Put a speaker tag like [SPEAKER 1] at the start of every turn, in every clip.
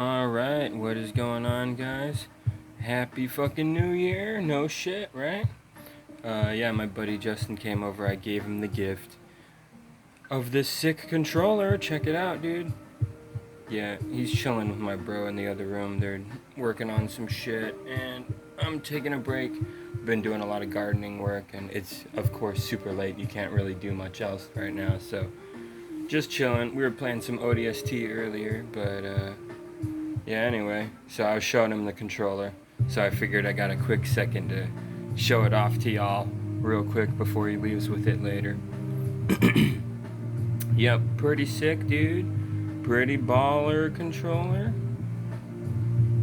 [SPEAKER 1] Alright, what is going on, guys? Happy fucking New Year, no shit, right? Yeah, my buddy Justin came over, I gave him the gift of this sick controller. Check it out, dude. Yeah, he's chilling with my bro in the other room. They're working on some shit, and I'm taking a break. Been doing a lot of gardening work, and it's, of course, super late. You can't really do much else right now, so just chilling. We were playing some ODST earlier, but, yeah, anyway, so I was showing him the controller, so I figured I got a quick second to show it off to y'all real quick before he leaves with it later. Yep, pretty sick, dude. Pretty baller controller.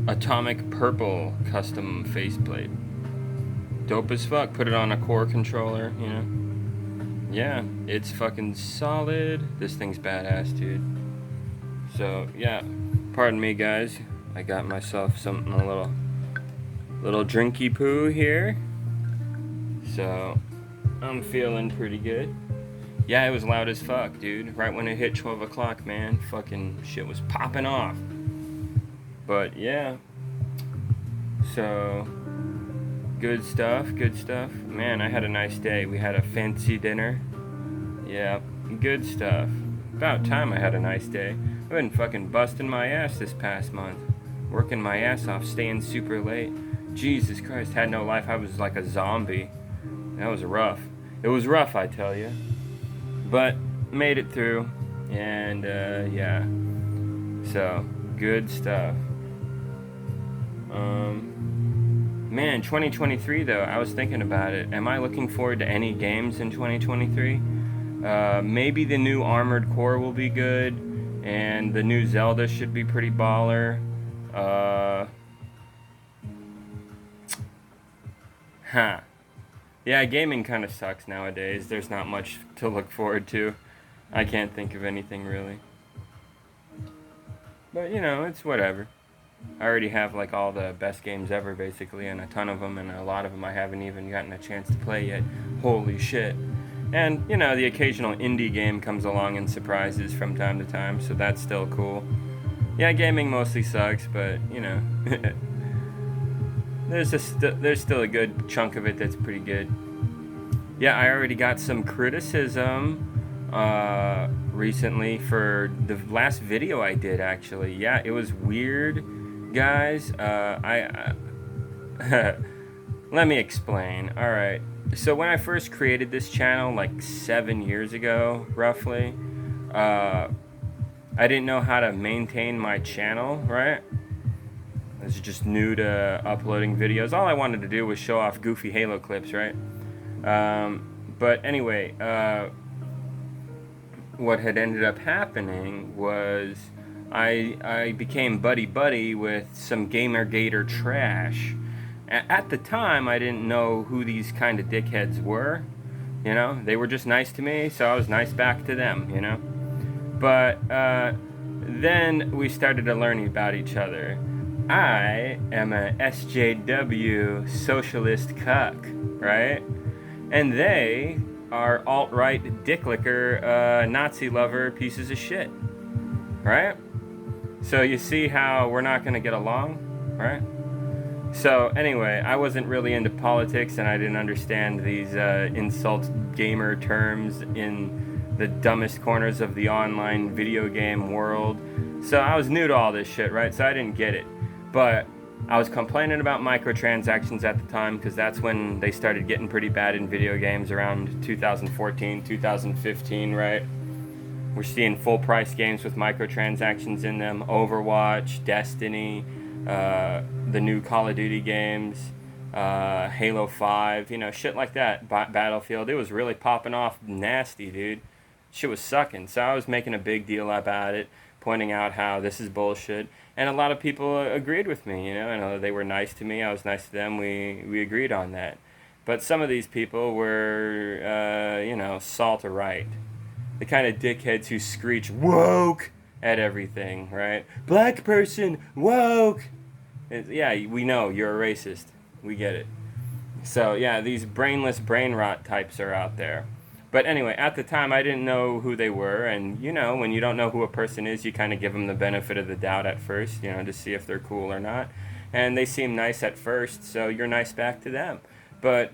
[SPEAKER 1] Atomic purple custom faceplate. Dope as fuck. Put it on a core controller, you know? Yeah, it's fucking solid. This thing's badass, dude. So, yeah. Pardon me, guys. I got myself something a little drinky poo here. So, I'm feeling pretty good. Yeah, it was loud as fuck, dude. Right when it hit 12 o'clock, man, fucking shit was popping off. But yeah. So, good stuff. Man, I had a nice day. We had a fancy dinner. Yeah, good stuff. About time I had a nice day. I've been fucking busting my ass this past month. Working my ass off, staying super late. Jesus Christ, had no life. I was like a zombie. That was rough. It was rough, I tell you. But made it through. And, yeah. So, good stuff. Man, 2023 though, I was thinking about it. Am I looking forward to any games in 2023? Maybe the new Armored Core will be good, and the new Zelda should be pretty baller. Yeah, gaming kind of sucks nowadays. There's not much to look forward to. I can't think of anything really. But, you know, it's whatever. I already have like all the best games ever basically, and a ton of them, and a lot of them I haven't even gotten a chance to play yet. Holy shit. And, you know, the occasional indie game comes along and surprises from time to time, so that's still cool. Yeah, gaming mostly sucks, but, you know, there's still a good chunk of it that's pretty good. Yeah, I already got some criticism recently for the last video I did, actually. Yeah, it was weird, guys. Let me explain. All right. So when I first created this channel, like 7 years ago, roughly, I didn't know how to maintain my channel, right? I was just new to uploading videos. All I wanted to do was show off goofy Halo clips, right? But anyway, what had ended up happening was I became buddy with some Gamergator trash. At the time, I didn't know who these kind of dickheads were. You know, they were just nice to me, so I was nice back to them, you know? But then we started to learn about each other. I am a SJW socialist cuck, right? And they are alt-right dick-licker, Nazi lover pieces of shit, right? So you see how we're not going to get along, right? So anyway, I wasn't really into politics, and I didn't understand these insult gamer terms in the dumbest corners of the online video game world. So I was new to all this shit, right? So I didn't get it. But I was complaining about microtransactions at the time, because that's when they started getting pretty bad in video games, around 2014, 2015, right? We're seeing full price games with microtransactions in them. Overwatch, Destiny, the new Call of Duty games, Halo 5, you know, shit like that. Battlefield, it was really popping off nasty, dude. Shit was sucking. So I was making a big deal about it, pointing out how this is bullshit. And a lot of people agreed with me, you know, and they were nice to me. I was nice to them. We agreed on that. But some of these people were, you know, salt-right. The kind of dickheads who screech woke at everything, right? Black person, woke! Yeah, we know you're a racist. We get it. So, yeah, these brainless brain rot types are out there. But anyway, at the time, I didn't know who they were, and you know, when you don't know who a person is, you kind of give them the benefit of the doubt at first, you know, to see if they're cool or not. And they seem nice at first, so you're nice back to them. But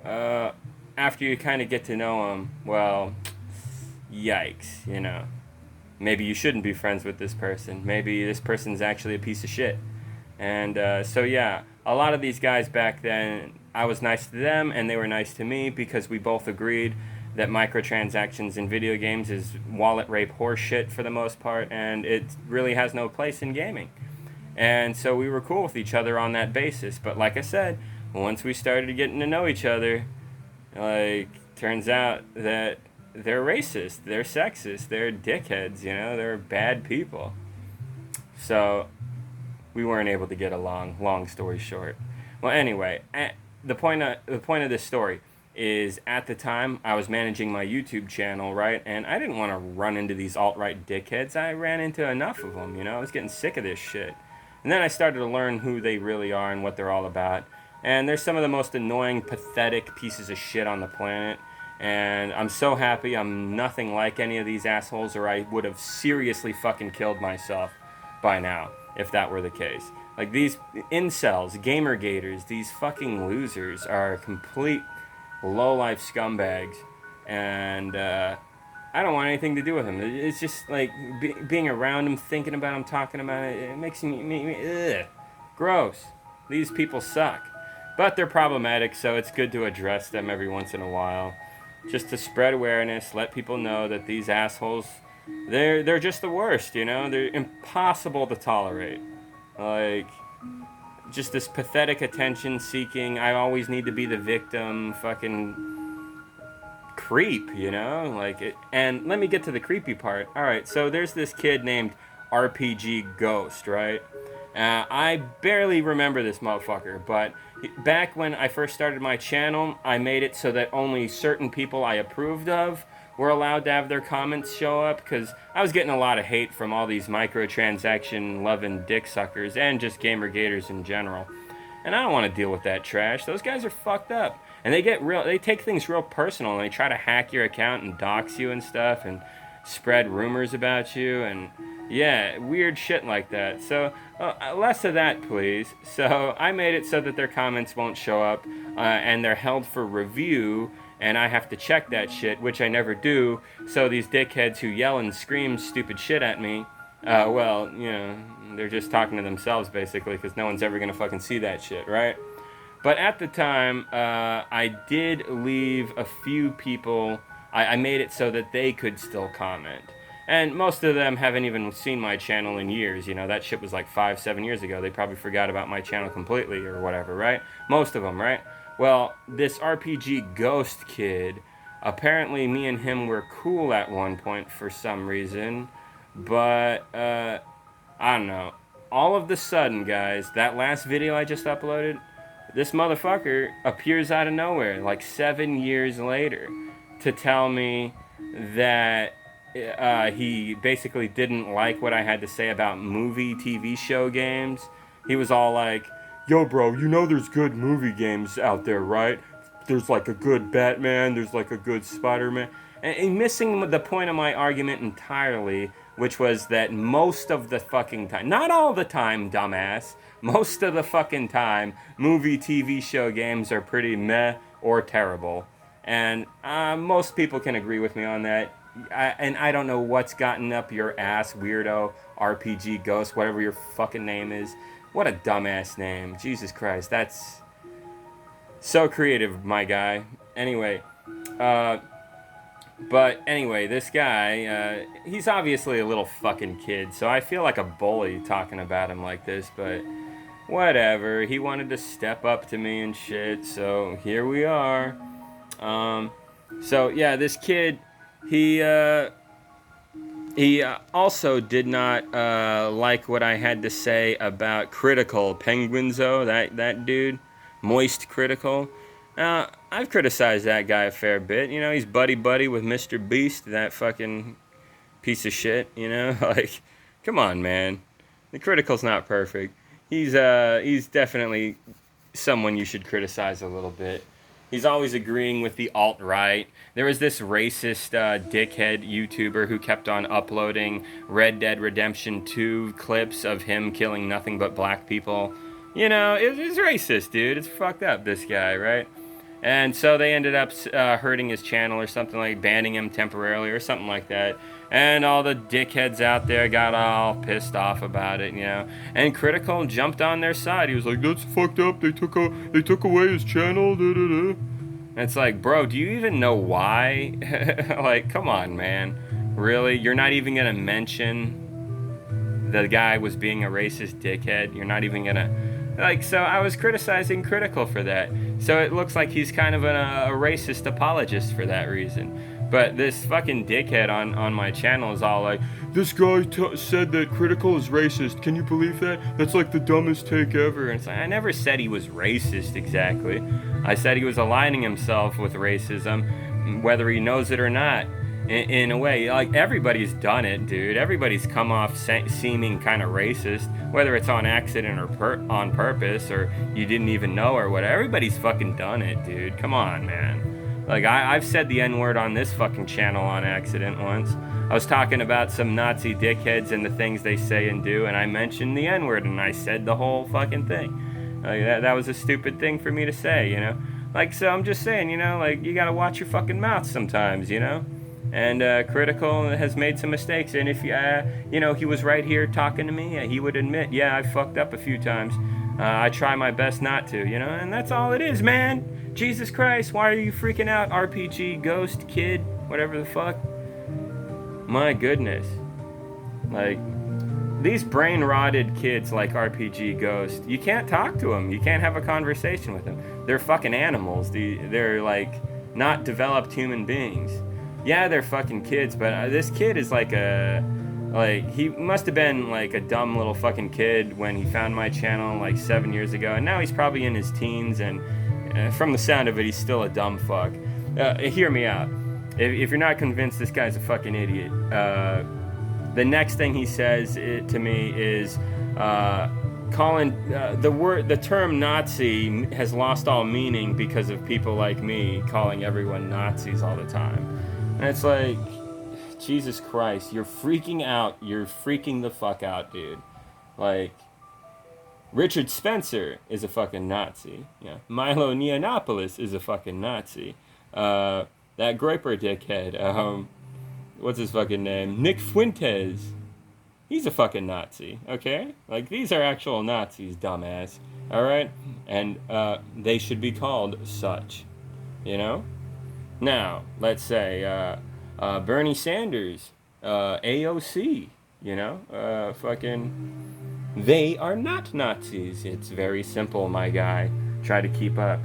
[SPEAKER 1] uh, after you kind of get to know them, well, yikes, you know. Maybe you shouldn't be friends with this person. Maybe this person's actually a piece of shit. And so, yeah, a lot of these guys back then, I was nice to them and they were nice to me because we both agreed that microtransactions in video games is wallet rape horseshit for the most part, and it really has no place in gaming. And so we were cool with each other on that basis. But like I said, once we started getting to know each other, like, turns out that they're racist, they're sexist, they're dickheads, you know, they're bad people. So we weren't able to get along. Long story short. Well, anyway, the point of this story is at the time I was managing my YouTube channel, right, and I didn't want to run into these alt-right dickheads. I ran into enough of them, you know. I was getting sick of this shit, and then I started to learn who they really are and what they're all about. And they're some of the most annoying, pathetic pieces of shit on the planet. And I'm so happy I'm nothing like any of these assholes, or I would have seriously fucking killed myself by now if that were the case. Like, these incels, gamer gators, these fucking losers are complete low-life scumbags, and I don't want anything to do with them. It's just like being around them, thinking about them, talking about it. It makes me ugh, gross. These people suck, but they're problematic, so it's good to address them every once in a while, just to spread awareness, let people know that these assholes, they're just the worst. You know, they're impossible to tolerate. Like, just this pathetic attention seeking, I always need to be the victim, fucking creep, you know? Like it. And let me get to the creepy part. All right, so there's this kid named RPG Ghost, right? I barely remember this motherfucker, but back when I first started my channel, I made it so that only certain people I approved of were allowed to have their comments show up, because I was getting a lot of hate from all these microtransaction loving dick suckers and just gamer gators in general. And I don't want to deal with that trash. Those guys are fucked up. And they take things real personal, and they try to hack your account and dox you and stuff and spread rumors about you and yeah, weird shit like that. So less of that, please. So I made it so that their comments won't show up, and they're held for review, and I have to check that shit, which I never do. So these dickheads who yell and scream stupid shit at me, well, you know, they're just talking to themselves basically, because no one's ever gonna fucking see that shit, right? But at the time, I did leave a few people. I made it so that they could still comment. And most of them haven't even seen my channel in years. You know, that shit was like 5, 7 years ago. They probably forgot about my channel completely or whatever, right? Most of them, right? Well, this RPG Ghost kid, apparently me and him were cool at one point for some reason. But, I don't know. All of the sudden, guys, that last video I just uploaded, this motherfucker appears out of nowhere, like 7 years later, to tell me that he basically didn't like what I had to say about movie TV show games. He was all like, yo bro, you know there's good movie games out there, right? There's like a good Batman, there's like a good Spider-Man. And missing the point of my argument entirely, which was that most of the fucking time, not all the time, dumbass, most of the fucking time, movie TV show games are pretty meh or terrible. And most people can agree with me on that. And I don't know what's gotten up your ass, weirdo, RPG Ghost, whatever your fucking name is. What a dumbass name. Jesus Christ, that's so creative, my guy. Anyway, but anyway, this guy, he's obviously a little fucking kid, so I feel like a bully talking about him like this, but whatever. He wanted to step up to me and shit, so here we are. So yeah, this kid, he also did not like what I had to say about Critical Penguinzo, that dude, Moist Critical. I've criticized that guy a fair bit. You know, he's buddy with Mr. Beast, that fucking piece of shit. You know, like, come on, man. The Critical's not perfect. He's definitely someone you should criticize a little bit. He's always agreeing with the alt-right. There was this racist dickhead YouTuber who kept on uploading Red Dead Redemption 2 clips of him killing nothing but black people. You know, it's racist, dude. It's fucked up, this guy, right? And so they ended up hurting his channel or something, like banning him temporarily or something like that. And all the dickheads out there got all pissed off about it, you know. And Critical jumped on their side. He was like, "That's fucked up. They took away his channel." Da, da, da. And it's like, bro, do you even know why? Like, come on, man. Really? You're not even gonna mention the guy was being a racist dickhead? You're not even gonna... Like, so I was criticizing Critical for that. So it looks like he's kind of a racist apologist for that reason. But this fucking dickhead on my channel is all like, "This guy said that Critical is racist. Can you believe that? That's like the dumbest take ever." And it's like, I never said he was racist exactly. I said he was aligning himself with racism, whether he knows it or not. In a way, like, everybody's done it, dude. Everybody's come off seeming kind of racist, whether it's on accident or on purpose, or you didn't even know or whatever. Everybody's fucking done it, dude. Come on, man. Like, I've said the N-word on this fucking channel on accident once. I was talking about some Nazi dickheads and the things they say and do, and I mentioned the N-word, and I said the whole fucking thing. Like, that was a stupid thing for me to say, you know? Like, so I'm just saying, you know, like, you gotta watch your fucking mouth sometimes, you know? And Critical has made some mistakes, and if you know, he was right here talking to me, he would admit, yeah, I fucked up a few times. I try my best not to, you know, and that's all it is, man. Jesus Christ, why are you freaking out, RPG Ghost Kid, whatever the fuck? My goodness. Like, these brain-rotted kids like RPG Ghost, you can't talk to them. You can't have a conversation with them. They're fucking animals. They're, like, not developed human beings. Yeah, they're fucking kids, but this kid is like he must have been like a dumb little fucking kid when he found my channel like 7 years ago, and now he's probably in his teens, and from the sound of it, he's still a dumb fuck. Hear me out. If you're not convinced this guy's a fucking idiot, the next thing he says to me is calling the term Nazi has lost all meaning because of people like me calling everyone Nazis all the time. And it's like, Jesus Christ, you're freaking out. You're freaking the fuck out, dude. Like, Richard Spencer is a fucking Nazi. Yeah. Milo Yiannopoulos is a fucking Nazi. That Groiper dickhead, what's his fucking name? Nick Fuentes. He's a fucking Nazi, okay? Like, these are actual Nazis, dumbass. Alright? And they should be called such. You know? Now, let's say Bernie Sanders, AOC, you know, fucking, they are not Nazis. It's very simple, my guy. Try to keep up.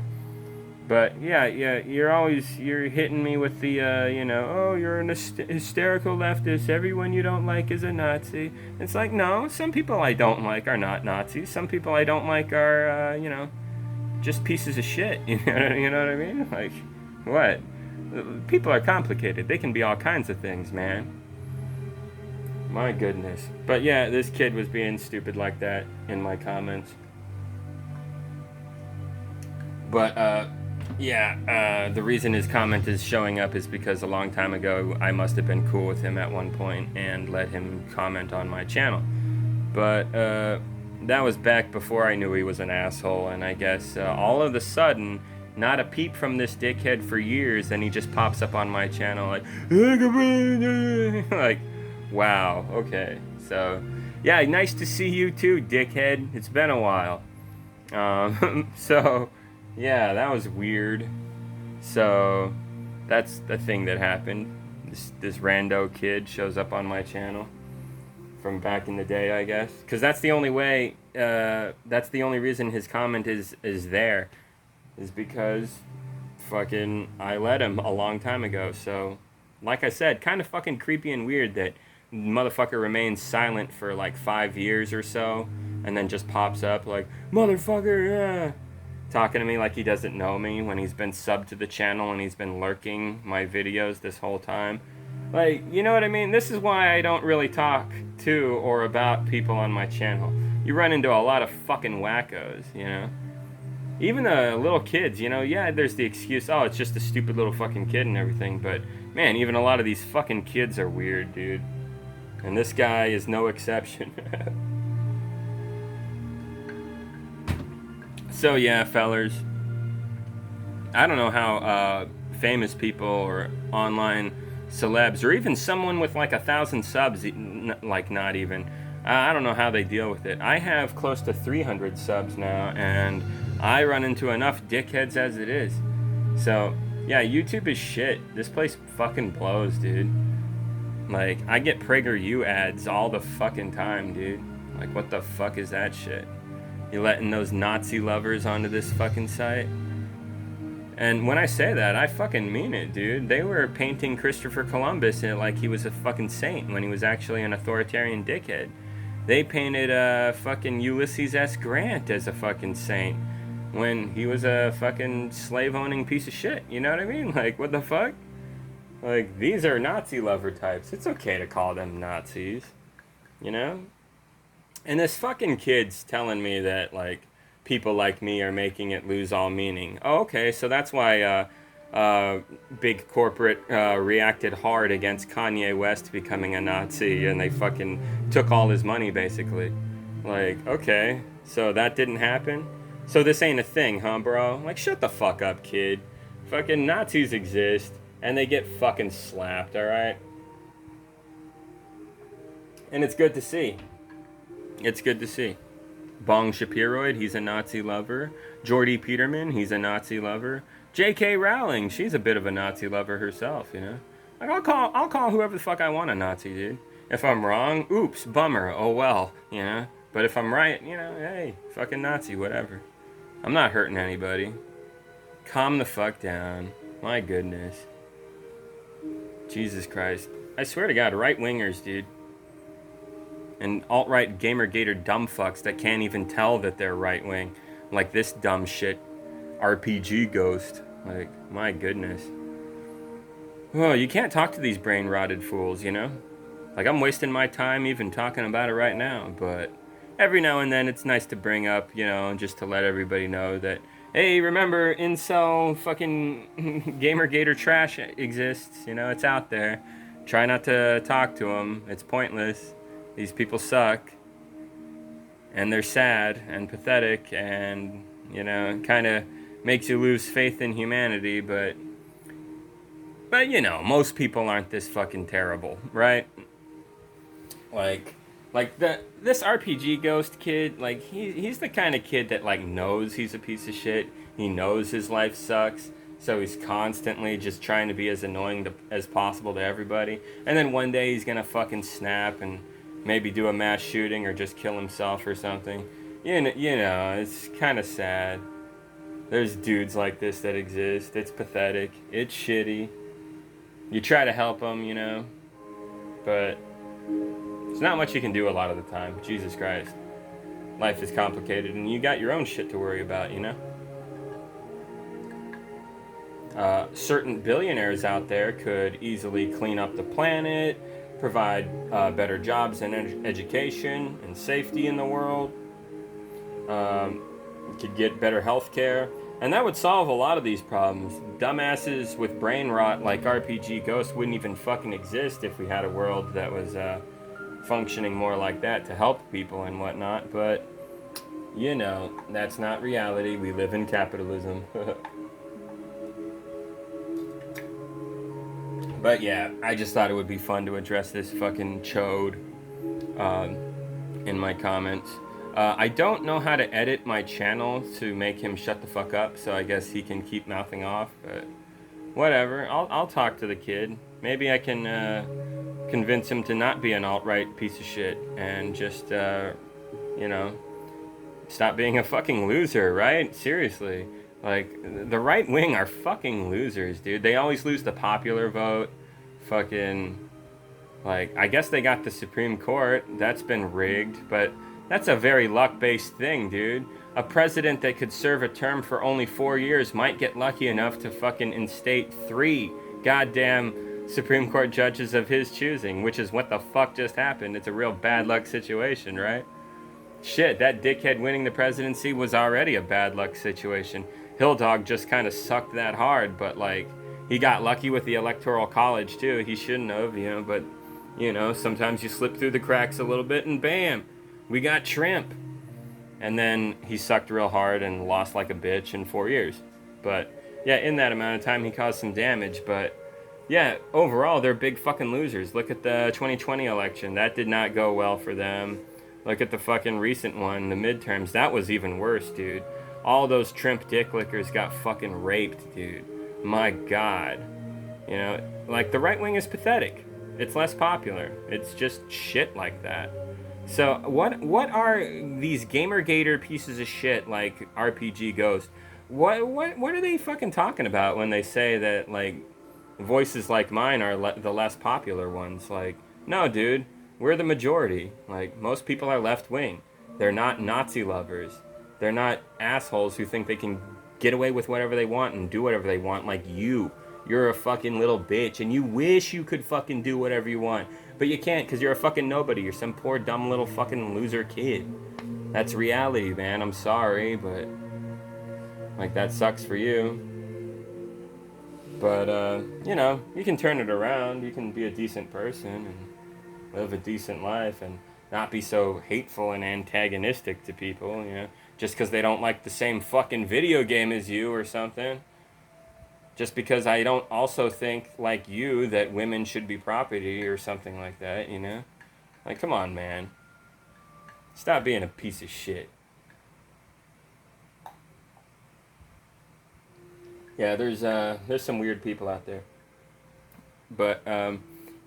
[SPEAKER 1] But yeah, you're hitting me with the, you know, oh, you're an hysterical leftist. Everyone you don't like is a Nazi. It's like, no, some people I don't like are not Nazis. Some people I don't like are, you know, just pieces of shit. You know what I mean? Like, what? People are complicated. They can be all kinds of things, man. My goodness. But yeah, this kid was being stupid like that in my comments. But the reason his comment is showing up is because a long time ago I must have been cool with him at one point and let him comment on my channel. But that was back before I knew he was an asshole, and I guess all of a sudden, not a peep from this dickhead for years, and he just pops up on my channel like, like, wow, okay. So, yeah, nice to see you too, dickhead. It's been a while. So, yeah, that was weird. So, that's the thing that happened. This rando kid shows up on my channel from back in the day, I guess. Because that's the only way, that's the only reason his comment is there. Is because fucking I let him a long time ago. So, like I said, kind of fucking creepy and weird that motherfucker remains silent for like 5 years or so, and then just pops up like, motherfucker, talking to me like he doesn't know me when he's been subbed to the channel and he's been lurking my videos this whole time. Like, you know what I mean? This is why I don't really talk to or about people on my channel. You run into a lot of fucking wackos, you know? Even the little kids, you know, yeah, there's the excuse, oh, it's just a stupid little fucking kid and everything, but man, even a lot of these fucking kids are weird, dude. And this guy is no exception. So, yeah, fellers, I don't know how famous people or online celebs or even someone with like 1,000 subs, like not even, I don't know how they deal with it. I have close to 300 subs now, and I run into enough dickheads as it is. So, yeah, YouTube is shit. This place fucking blows, dude. Like, I get PragerU ads all the fucking time, dude. Like, what the fuck is that shit? You letting those Nazi lovers onto this fucking site? And when I say that, I fucking mean it, dude. They were painting Christopher Columbus like he was a fucking saint when he was actually an authoritarian dickhead. They painted fucking Ulysses S. Grant as a fucking saint when he was a fucking slave-owning piece of shit. You know what I mean? Like, what the fuck? Like, these are Nazi lover types. It's okay to call them Nazis, you know? And this fucking kid's telling me that, like, people like me are making it lose all meaning. Oh, okay, so that's why big corporate reacted hard against Kanye West becoming a Nazi, and they fucking took all his money, basically. Like, okay, so that didn't happen? So this ain't a thing, huh, bro? Like, shut the fuck up, kid. Fucking Nazis exist, and they get fucking slapped, alright? And it's good to see. It's good to see. Bong Shapiroid, he's a Nazi lover. Jordy Peterman, he's a Nazi lover. J.K. Rowling, she's a bit of a Nazi lover herself, you know? Like, I'll call whoever the fuck I want a Nazi, dude. If I'm wrong, oops, bummer, oh well, you know? But if I'm right, you know, hey, fucking Nazi, whatever. I'm not hurting anybody. Calm the fuck down. My goodness. Jesus Christ. I swear to God, right-wingers, dude. And alt-right gamergator dumb fucks that can't even tell that they're right-wing. Like this dumb shit. RPG Ghost. Like, my goodness. Well, you can't talk to these brain-rotted fools, you know? Like, I'm wasting my time even talking about it right now, but every now and then it's nice to bring up, you know, just to let everybody know that, hey, remember, incel fucking gamergator trash exists, you know, it's out there. Try not to talk to them. It's pointless. These people suck, and they're sad and pathetic, and, you know, kind of makes you lose faith in humanity, but, you know, most people aren't this fucking terrible, right? Like this RPG Ghost kid, like, he's the kind of kid that, like, knows he's a piece of shit, he knows his life sucks, so he's constantly just trying to be as annoying as possible to everybody, and then one day he's gonna fucking snap and maybe do a mass shooting or just kill himself or something. You know, it's kind of sad. There's dudes like this that exist. It's pathetic. It's shitty. You try to help them, you know, but there's not much you can do a lot of the time. Jesus Christ. Life is complicated, and you got your own shit to worry about, you know? Certain billionaires out there could easily clean up the planet, provide better jobs and education and safety in the world. Could get better health care. And that would solve a lot of these problems. Dumbasses with brain rot like RPG Ghost wouldn't even fucking exist if we had a world that was functioning more like that to help people and whatnot. But, you know, that's not reality. We live in capitalism. But yeah, I just thought it would be fun to address this fucking chode in my comments. I don't know how to edit my channel to make him shut the fuck up, so I guess he can keep mouthing off, but whatever. I'll talk to the kid. Maybe I can convince him to not be an alt-right piece of shit and just, you know, stop being a fucking loser, right? Seriously. Like, the right wing are fucking losers, dude. They always lose the popular vote. Fucking, like, I guess they got the Supreme Court. That's been rigged, but that's a very luck-based thing, dude. A president that could serve a term for only 4 years might get lucky enough to fucking instate 3 goddamn Supreme Court judges of his choosing, which is what the fuck just happened. It's a real bad luck situation, right? Shit, that dickhead winning the presidency was already a bad luck situation. Hill Dog just kind of sucked that hard, but like, he got lucky with the electoral college too. He shouldn't have, but sometimes you slip through the cracks a little bit and bam, we got Trump. And then he sucked real hard and lost like a bitch in 4 years. But yeah, in that amount of time, he caused some damage. But yeah, overall, they're big fucking losers. Look at the 2020 election. That did not go well for them. Look at the fucking recent one, the midterms. That was even worse, dude. All those Trump dick lickers got fucking raped, dude. My God. Like the right wing is pathetic. It's less popular. It's just shit like that. So what are these Gamergator pieces of shit like RPG Ghost? What are they fucking talking about when they say that like voices like mine are the less popular ones? Like, no, dude, we're the majority. Like, most people are left wing. They're not Nazi lovers. They're not assholes who think they can get away with whatever they want and do whatever they want like you. You're a fucking little bitch and you wish you could fucking do whatever you want. But you can't because you're a fucking nobody. You're some poor dumb little fucking loser kid. That's reality, man. I'm sorry, but like that sucks for you. But you can turn it around. You can be a decent person and live a decent life and not be so hateful and antagonistic to people, just because they don't like the same fucking video game as you or something. Just because I don't also think, like you, that women should be property or something like that, Like, come on, man. Stop being a piece of shit. Yeah, there's some weird people out there. But,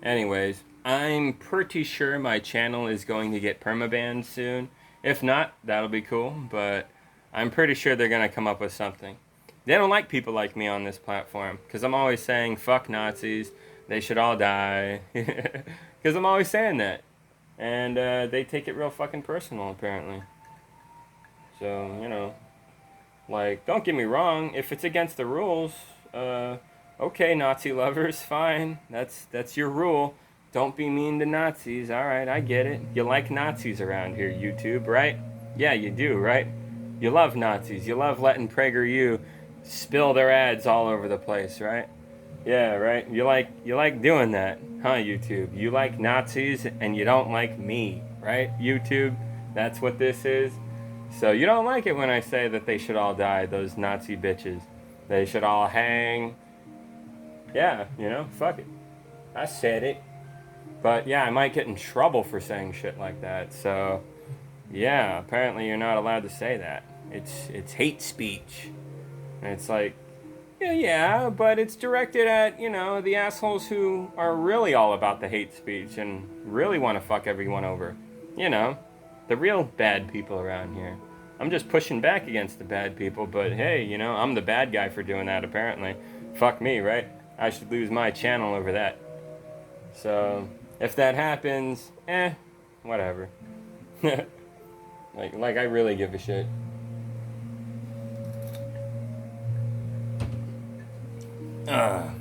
[SPEAKER 1] anyways, I'm pretty sure my channel is going to get permabanned soon. If not, that'll be cool, but I'm pretty sure they're going to come up with something. They don't like people like me on this platform because I'm always saying fuck Nazis, they should all die, because I'm always saying that, and they take it real fucking personal apparently. So like, don't get me wrong, if it's against the rules, okay, Nazi lovers, fine, that's your rule. Don't be mean to Nazis. All right, I get it. You like Nazis around here, YouTube, right? Yeah, you do, right? You love Nazis. You love letting PragerU spill their ads all over the place, right? Yeah, right. You like doing that, huh, YouTube? You like Nazis and you don't like me, right, YouTube? That's what this is. So you don't like it when I say that they should all die, those Nazi bitches. They should all hang. Yeah, fuck it. I said it. But yeah, I might get in trouble for saying shit like that. So yeah, apparently you're not allowed to say that. It's hate speech. And it's like, yeah, but it's directed at, the assholes who are really all about the hate speech and really want to fuck everyone over. The real bad people around here. I'm just pushing back against the bad people, but hey, I'm the bad guy for doing that apparently. Fuck me, right? I should lose my channel over that. So, if that happens, whatever. like I really give a shit.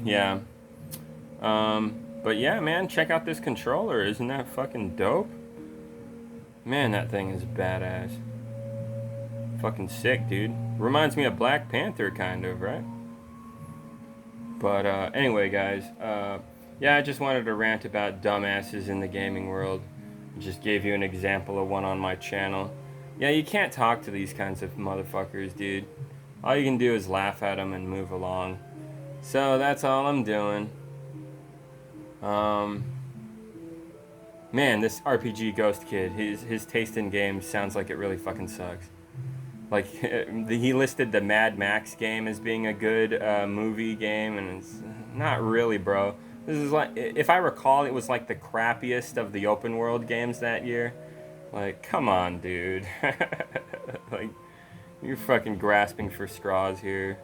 [SPEAKER 1] Yeah. But yeah, man, check out this controller. Isn't that fucking dope? Man, that thing is badass. Fucking sick, dude. Reminds me of Black Panther, kind of, right? But, anyway, guys, yeah, I just wanted to rant about dumbasses in the gaming world. Just gave you an example of one on my channel. Yeah, you can't talk to these kinds of motherfuckers, dude. All you can do is laugh at them and move along. So that's all I'm doing. Man, this RPG Ghost kid, his taste in games sounds like it really fucking sucks. Like, he listed the Mad Max game as being a good movie game, and it's not really, bro. This is like, if I recall, it was like the crappiest of the open world games that year. Like, come on, dude. Like, you're fucking grasping for straws here.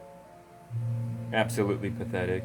[SPEAKER 1] Absolutely pathetic.